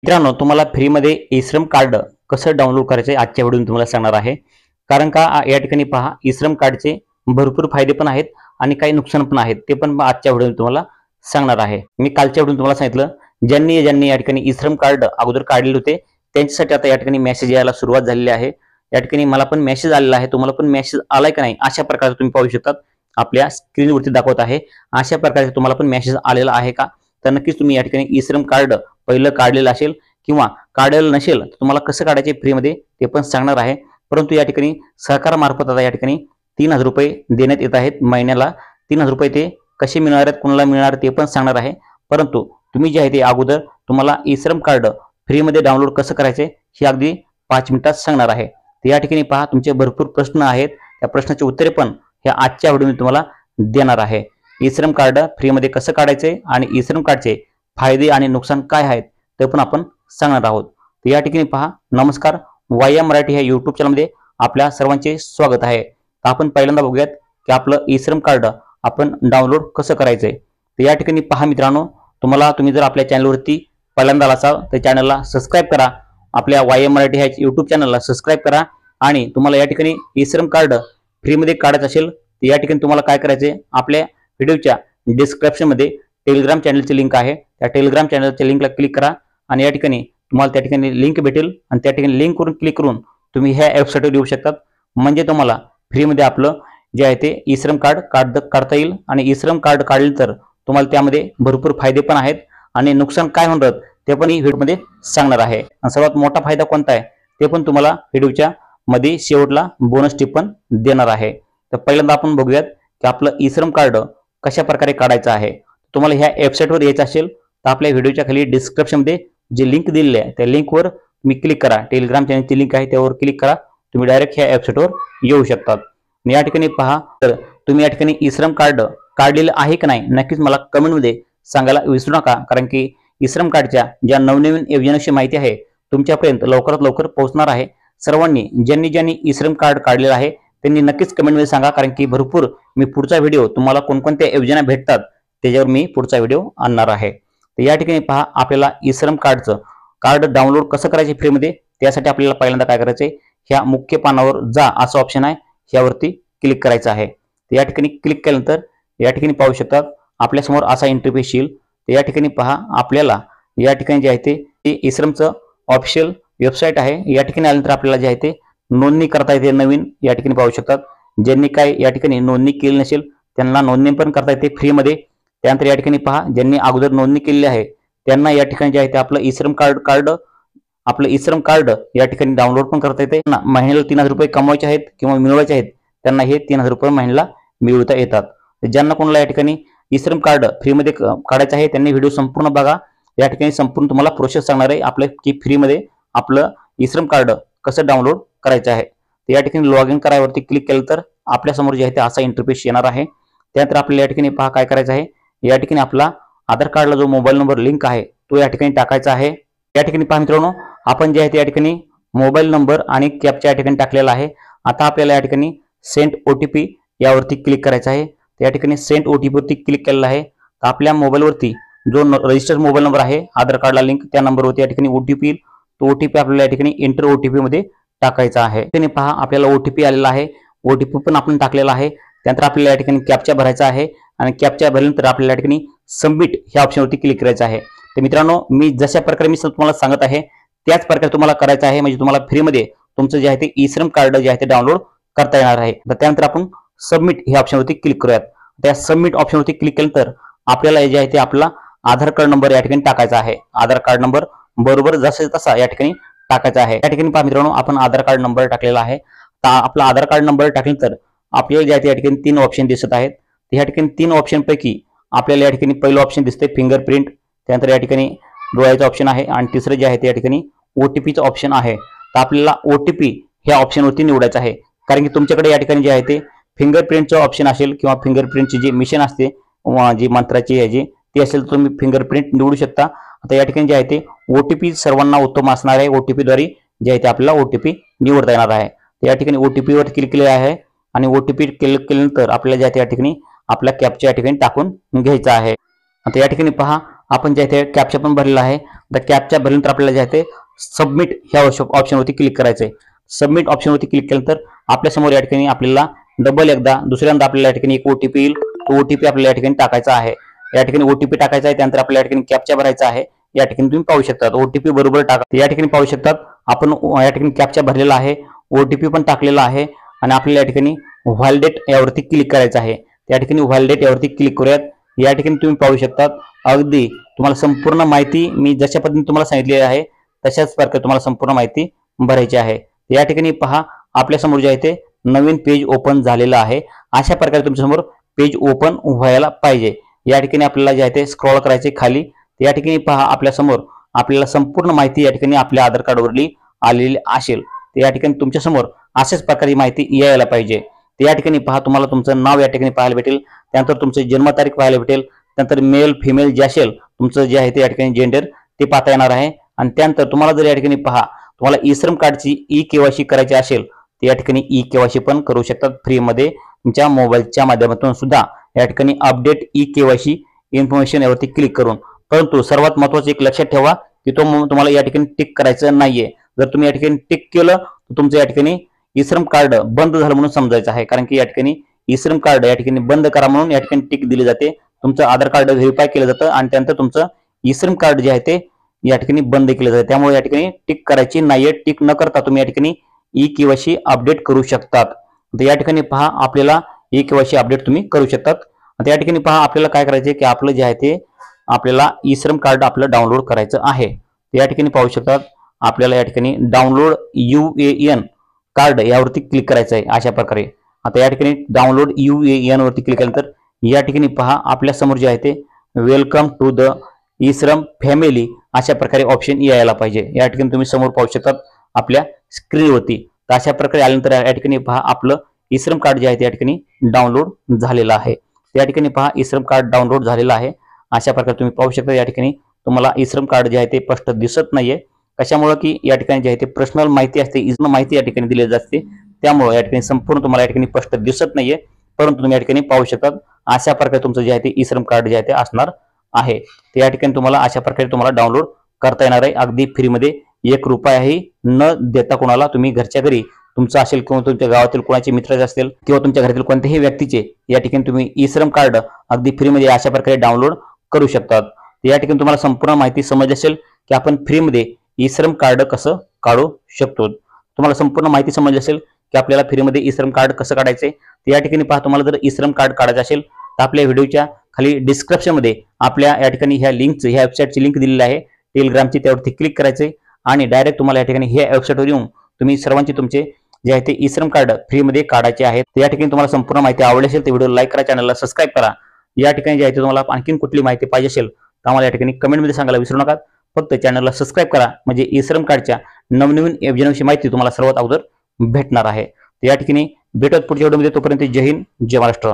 मित्रांनो, तुम्हाला फ्रीमध्ये ई-श्रम कार्ड कसं डाउनलोड करायचे आजच्या व्हिडिओमध्ये तुम्हाला सांगणार आहे। कारण का या ठिकाणी पहा, ई-श्रम कार्डचे भरपूर फायदे पण आहेत आणि काही नुकसान पण आहेत, ते पण आजच्या व्हिडिओमध्ये तुम्हाला सांगणार आहे। मी कालच्या व्हिडिओमध्ये तुम्हाला सांगितलं, ज्यांनी या ठिकाणी ई-श्रम कार्ड अगोदर काढलेले होते त्यांच्यासाठी आता या ठिकाणी मेसेज यायला सुरुवात झालेली आहे। या ठिकाणी मला पण मेसेज आलेला आहे, तुम्हाला पण मेसेज आलाय का नाही अशा प्रकारे तुम्ही पाहू शकता, आपल्या स्क्रीनवरती दाखवत आहे। अशा प्रकारे तुम्हाला पण मेसेज आलेला आहे का, तर नक्कीच तुम्ही या ठिकाणी ई-श्रम कार्ड पहिलं काढलेलं असेल किंवा काढलेलं नसेल तर तुम्हाला कसं काढायचे फ्रीमध्ये ते पण सांगणार आहे। परंतु या ठिकाणी सरकारमार्फत आता या ठिकाणी 3000 रुपये देण्यात येत आहेत महिन्याला। 3000 रुपये ते कसे मिळणार आहेत, कोणाला मिळणार ते पण सांगणार आहे। परंतु तुम्ही जे आहे ते अगोदर तुम्हाला ई-श्रम कार्ड फ्रीमध्ये डाउनलोड कसं करायचे हे अगदी 5 मिनिटात सांगणार आहे। तर या ठिकाणी पहा, तुमचे भरपूर प्रश्न आहेत, त्या प्रश्नाचे उत्तरे पण हे आजच्या व्हिडिओमध्ये तुम्हाला देणार आहे। ई-श्रम कार्ड फ्रीमध्ये कसं काढायचे आणि ई-श्रम कार्डचे फायदे आणि नुकसान काय आहेत ते पण आपण सांगणार आहोत। तर या ठिकाणी पहा, नमस्कार, वाया मराठी ह्या YouTube चॅनलमध्ये आपल्या सर्वांचे स्वागत आहे। तर आपण पहिल्यांदा बघूयात की आपलं ई-श्रम कार्ड आपण डाउनलोड कसं करायचंय। तर या ठिकाणी पहा मित्रांनो, तुम्ही जर आपल्या चॅनलवरती पहिल्यांदा असाल तर चॅनलला सबस्क्राइब करा, आपल्या वाया मराठी ह्या YouTube चॅनलला सबस्क्राइब करा। आणि तुम्हाला या ठिकाणी ई-श्रम कार्ड फ्रीमध्ये काढायचं असेल तर या ठिकाणी तुम्हाला काय करायचंय, आपल्या व्हिडिओच्या डिस्क्रिप्शनमध्ये टेलिग्राम चॅनलची लिंक आहे, त्या टेलिग्राम चॅनलच्या लिंकला क्लिक करा आणि या ठिकाणी तुम्हाला त्या ठिकाणी लिंक भेटेल आणि त्या ठिकाणी लिंकवरून क्लिक करून तुम्ही ह्या वेबसाईटवर येऊ शकतात। म्हणजे तुम्हाला फ्रीमध्ये आपलं जे आहे ते ई-श्रम कार्ड काढता येईल। आणि ई-श्रम कार्ड काढले तर तुम्हाला त्यामध्ये भरपूर फायदे पण आहेत आणि नुकसान काय होणार ते पण ही व्हिडिओमध्ये सांगणार आहे। आणि सर्वात मोठा फायदा कोणता आहे ते पण तुम्हाला व्हिडिओच्या मध्ये शेवटला बोनस टिप पण देणार आहे। तर पहिल्यांदा आपण बघूयात की आपलं ई-श्रम कार्ड कशा प्रकारे काढायचं आहे। तुम्हाला ह्या वेबसाईटवर यायचं असेल तर आपल्या व्हिडिओच्या खाली डिस्क्रिप्शनमध्ये जी लिंक दिलेली आहे त्या लिंकवर तुम्ही क्लिक करा, टेलिग्राम चॅनलची लिंक आहे त्यावर क्लिक करा, तुम्ही डायरेक्ट ह्या वेबसाईटवर येऊ शकतात। या ठिकाणी पहा, तर तुम्ही या ठिकाणी ई-श्रम कार्ड काढलेलं आहे की नाही नक्कीच मला कमेंटमध्ये सांगायला विसरू नका। कारण की ई-श्रम कार्डच्या ज्या नवनवीन योजनेची माहिती आहे तुमच्यापर्यंत लवकरात लवकर पोहोचणार आहे। सर्वांनी ज्यांनी ई-श्रम कार्ड काढलेलं आहे त्यांनी नक्कीच कमेंटमध्ये सांगा, कारण की भरपूर मी पुढचा व्हिडिओ तुम्हाला कोणकोणत्या योजना भेटतात त्याच्यावर मी पुढचा व्हिडिओ आणणार आहे। तर या ठिकाणी पहा, आपल्याला ई-श्रम कार्डचं कार्ड डाउनलोड कसं करायचे फ्रीमध्ये, त्यासाठी आपल्याला पहिल्यांदा काय करायचंय, ह्या मुख्य पानावर जा असं ऑप्शन आहे, ह्यावरती क्लिक करायचं आहे। तर या ठिकाणी क्लिक केल्यानंतर या ठिकाणी पाहू शकतात आपल्यासमोर असा इंटरफेस येईल। तर या ठिकाणी पहा, आपल्याला या ठिकाणी जे आहे ते ई-श्रमचं ऑफिशियल वेबसाईट आहे। या ठिकाणी आल्यानंतर आपल्याला जे आहे ते नोंदणी करता येते नवीन। या ठिकाणी पाहू शकतात ज्यांनी काय या ठिकाणी नोंदणी केली नसेल त्यांना नोंदणी पण करता येते फ्रीमध्ये। त्यानंतर या ठिकाणी पहा, ज्यांनी अगोदर नोंदणी केलेली आहे त्यांना या ठिकाणी जे आहे ते आपलं ई-श्रम कार्ड या ठिकाणी डाउनलोड पण करता येते। महिन्याला 3000 रुपये कमवायचे आहेत किंवा मिळवायचे आहेत त्यांना हे 3000 रुपये महिन्याला मिळवता येतात। ज्यांना कोणाला या ठिकाणी ई-श्रम कार्ड फ्रीमध्ये काढायचं आहे त्यांनी व्हिडिओ संपूर्ण बघा, या ठिकाणी संपूर्ण तुम्हाला प्रोसेस सांगणार आहे आपलं की फ्रीमध्ये आपलं ई-श्रम कार्ड कसं डाउनलोड करायचं आहे। तर या ठिकाणी लॉग इन करायवरती क्लिक केलं तर आपल्यासमोर जे आहे ते असा इंटरफेस येणार आहे। त्यानंतर आपल्याला या ठिकाणी पहा काय करायचं आहे, या ठिकाणी आपला आधार कार्डला जो मोबाईल नंबर लिंक आहे तो या ठिकाणी टाकायचा आहे। या ठिकाणी पहा मित्रांनो, आपण जे आहे ते या ठिकाणी मोबाईल नंबर आणि कॅप्चा या ठिकाणी टाकलेला आहे। आता आपल्याला या ठिकाणी सेंड OTP यावरती क्लिक करायचं आहे। या ठिकाणी सेंड OTP वरती क्लिक केलेलं आहे। तर आपल्या मोबाईलवरती जो रजिस्टर्ड मोबाईल नंबर आहे आधार कार्डला लिंक, त्या नंबरवरती या ठिकाणी OTP येईल। तो OTP आपल्याला या ठिकाणी एंटर OTP मध्ये टाकायचा आहे। त्याने पहा आपल्याला OTP आलेला आहे, OTP पण आपण टाकलेला आहे। त्यानंतर आपल्याला या ठिकाणी कॅप्चा भरायचा आहे आणि कॅप्चा भरल्यानंतर आपल्याला या ठिकाणी सबमिट ह्या ऑप्शनवरती क्लिक करायचं आहे। तर मित्रांनो, मी जशा प्रकारे मी तुम्हाला सांगत आहे त्याच प्रकारे तुम्हाला करायचं आहे, म्हणजे तुम्हाला फ्रीमध्ये तुमचं जे आहे ते ई-श्रम कार्ड जे आहे ते डाउनलोड करता येणार आहे। तर त्यानंतर आपण सबमिट ह्या ऑप्शनवरती क्लिक करूयात। त्या सबमिट ऑप्शनवरती क्लिक केल्यानंतर आपल्याला जे आहे ते आपला आधार कार्ड नंबर या ठिकाणी टाकायचा आहे। आधार कार्ड नंबर बरोबर जसा तसा या ठिकाणी टाकायचा आहे। या ठिकाणी पहा मित्रांनो, आपण आधार कार्ड नंबर टाकलेला आहे। तर आपला आधार कार्ड नंबर टाकल्यानंतर आपल्याला जे आहे ते या ठिकाणी 3 ऑप्शन दिसत आहेत। या ठिकाणी 3 ऑप्शन पैकी आपल्याला या ठिकाणी पहिलं ऑप्शन दिसते फिंगरप्रिंट, त्यानंतर या ठिकाणी डोळ्याचं ऑप्शन आहे आणि तिसरं जे आहे ते या ठिकाणी OTPचं ऑप्शन आहे। तर आपल्याला OTP ह्या ऑप्शनवरती निवडायचं आहे, कारण की तुमच्याकडे या ठिकाणी जे आहे ते फिंगरप्रिंटचं ऑप्शन असेल किंवा फिंगरप्रिंटची जी मिशन असते जी मंत्राची ह्याची ती असेल तर तुम्ही फिंगरप्रिंट निवडू शकता। आता या ठिकाणी जे आहे ते OTP सर्वांना उत्तम असणार आहे। OTP द्वारे जे आहे ते आपल्याला OTP निवडता येणार आहे। तर या ठिकाणी OTP वर क्लिक केले आहे आणि OTP क्लिक केल्यानंतर आपल्याला जे आहे ते या ठिकाणी आपला कॅप्चा या ठिकाणी टाकून घ्यायचा आहे। आता या ठिकाणी पहा, आपण जे आहे ते कॅप्चा पण भरलेला आहे. तर कॅप्चा भरल्यानंतर आपल्याला जे आहे ते सबमिट ह्या ऑप्शनवरती क्लिक करायचं आहे. सबमिट ऑप्शनवरती क्लिक केल्यानंतर आपल्यासमोर या ठिकाणी आपल्याला डबल एकदा दुसऱ्यांदा आपल्याला या ठिकाणी एक ओटीपी येईल. तो ओटीपी आपल्याला या ठिकाणी टाकायचा आहे. या ठिकाणी ओटीपी टाकायचा आहे. त्यानंतर आपल्याला या ठिकाणी कॅप्चा भरायचा आहे. या ठिकाणी तुम्ही पाहू शकता ओटीपी बरोबर टाका. या ठिकाणी पाहू शकतात आपण या ठिकाणी कॅप्चा भरलेला आहे, ओटीपी पण टाकलेला आहे आणि आपल्याला या ठिकाणी व्हॅलिडेट यावरती क्लिक करायचं आहे. या ठिकाणी व्हॅलिडेट यावरती क्लिक करूयात. या ठिकाणी तुम्ही पाहू शकतात अगदी तुम्हाला संपूर्ण माहिती मी जशा पद्धतीने तुम्हाला सांगितलेली आहे तशाच प्रकारे तुम्हाला संपूर्ण माहिती भरायची आहे. या ठिकाणी पहा आपल्यासमोर जे आहे ते नवीन पेज ओपन झालेलं आहे. अशा प्रकारे तुमच्यासमोर पेज ओपन व्हायला पाहिजे. या ठिकाणी आपल्याला जे आहे ते स्क्रॉल करायचे खाली. या ठिकाणी पहा आपल्यासमोर आपल्याला संपूर्ण माहिती या ठिकाणी आपल्या आधार कार्डवरली आलेली असेल. या ठिकाणी तुमच्यासमोर अशाच प्रकारे माहिती यायला पाहिजे. या ठिकाणी पहा तुम्हाला तुमचं नाव या ठिकाणी पाहायला भेटेल. त्यानंतर तुमची जन्मतारीख पाहायला भेटेल. त्यानंतर मेल फिमेल जे असेल तुमचं जे आहे ते या ठिकाणी जेंडर ते पाहता येणार आहे. आणि त्यानंतर तुम्हाला जर या ठिकाणी पहा तुम्हाला ई श्रम कार्डची ई केवायसी करायची असेल तर या ठिकाणी ई केवायसी पण करू शकतात फ्रीमध्ये तुमच्या मोबाईलच्या माध्यमातून सुद्धा. या ठिकाणी अपडेट ई केवायसी इन्फॉर्मेशन यावरती क्लिक करून. परंतु सर्वात महत्त्वाचं एक लक्षात ठेवा की तुम्हाला या ठिकाणी टिक करायचं नाहीये. जर तुम्ही या ठिकाणी टिक केलं तर तुमचं या ठिकाणी ई श्रम कार्ड बंद झालं म्हणून समजायचं आहे. कारण की या ठिकाणी ई श्रम कार्ड या ठिकाणी बंद करा म्हणून या ठिकाणी टिक दिली जाते. तुमचं आधार कार्ड व्हेरीफाय केलं जातं आणि त्यानंतर तुमचं ई श्रम कार्ड जे आहे ते या ठिकाणी बंद केलं जातं. त्यामुळे या ठिकाणी टिक करायची नाहीये. टिक न करता तुम्ही या ठिकाणी ई केवायसी अपडेट करू शकतात. तर या ठिकाणी पहा आपल्याला ई केवायसी अपडेट तुम्ही करू शकतात. आता या ठिकाणी पहा आपल्याला काय करायचे की आपलं जे आहे ते आपल्याला ई श्रम कार्ड आपलं डाउनलोड करायचं आहे. या ठिकाणी पाहू शकतात आपल्याला या ठिकाणी डाउनलोड UAN कार्ड यावरती क्लिक करायचं आहे अशा प्रकारे. आता या ठिकाणी डाउनलोड UAN वरती क्लिक केल्यानंतर या ठिकाणी पहा आपल्या समोर जे आहे ते वेलकम टू द ई श्रम फॅमिली अशा प्रकारे ऑप्शन यायला पाहिजे. या ठिकाणी तुम्ही समोर पाहू शकतात आपल्या स्क्रीनवरती. तर अशा प्रकारे आल्यानंतर या ठिकाणी पहा आपलं ई श्रम कार्ड जे आहे ते या ठिकाणी डाउनलोड झालेलं आहे. या ठिकाणी पहा ई श्रम कार्ड डाउनलोड झालेलं आहे. अशा प्रकारे तुम्ही पाहू शकता. या ठिकाणी तुम्हाला ई श्रम कार्ड जे आहे ते स्पष्ट दिसत नाहीये. कशामुळे की या ठिकाणी जे आहे ते पर्सनल माहिती असते, इजन माहिती या ठिकाणी दिली जाते. त्यामुळे या ठिकाणी संपूर्ण तुम्हाला या ठिकाणी स्पष्ट दिसत नाहीये. परंतु तुम्ही या ठिकाणी पाहू शकता अशा प्रकारे तुमचं जे आहे ते ई श्रम कार्ड जे आहे ते असणार आहे. तर या ठिकाणी तुम्हाला अशा प्रकारे तुम्हाला डाउनलोड करता येणार आहे अगदी फ्रीमध्ये. 1 रुपयाही न देता कोणाला तुम्ही घरच्या घरी तुमचं असेल किंवा तुमच्या गावातील कोणाचे मित्र असतील किंवा तुमच्या घरातील कोणत्याही व्यक्तीचे या ठिकाणी तुम्ही ई श्रम कार्ड अगदी फ्रीमध्ये अशा प्रकारे डाउनलोड करू शकतात. या ठिकाणी तुम्हाला संपूर्ण माहिती समजली असेल की आपण फ्रीमध्ये ई श्रम कार्ड कसं काढू शकतो. तुम्हाला संपूर्ण माहिती समजली असेल की आपल्याला फ्रीमध्ये ई श्रम कार्ड कसं काढायचे. तर या ठिकाणी पहा तुम्हाला जर ई श्रम कार्ड काढायचं असेल तर आपल्या व्हिडिओच्या खाली डिस्क्रिप्शनमध्ये आपल्या या ठिकाणी ह्या लिंकचं ह्या वेबसाईटची लिंक दिलेली आहे टेलिग्रामची. त्यावरती क्लिक करायचे आणि डायरेक्ट तुम्हाला या ठिकाणी ह्या वेबसाईटवर येऊन तुम्ही सर्वांची तुमचे जे आहे ते ई श्रम कार्ड फ्रीमध्ये काढायचे आहेत. या ठिकाणी तुम्हाला संपूर्ण माहिती आवडली असेल तर व्हिडिओ लाईक करा, चॅनलला सबस्क्राईब करा. या ठिकाणी जे आहे ते तुम्हाला आणखीन कुठली माहिती पाहिजे असेल तर आम्हाला या ठिकाणी कमेंटमध्ये सांगायला विसरू नका. फक्त चॅनलला सबस्क्राईब करा म्हणजे ई श्रम कार्डच्या नवनवीन योजनांविषयी माहिती तुम्हाला सर्वात अगोदर भेटणार आहे. या ठिकाणी भेटत पुढच्या व्हिडिओमध्ये. तोपर्यंत जय हिंद, जय महाराष्ट्र.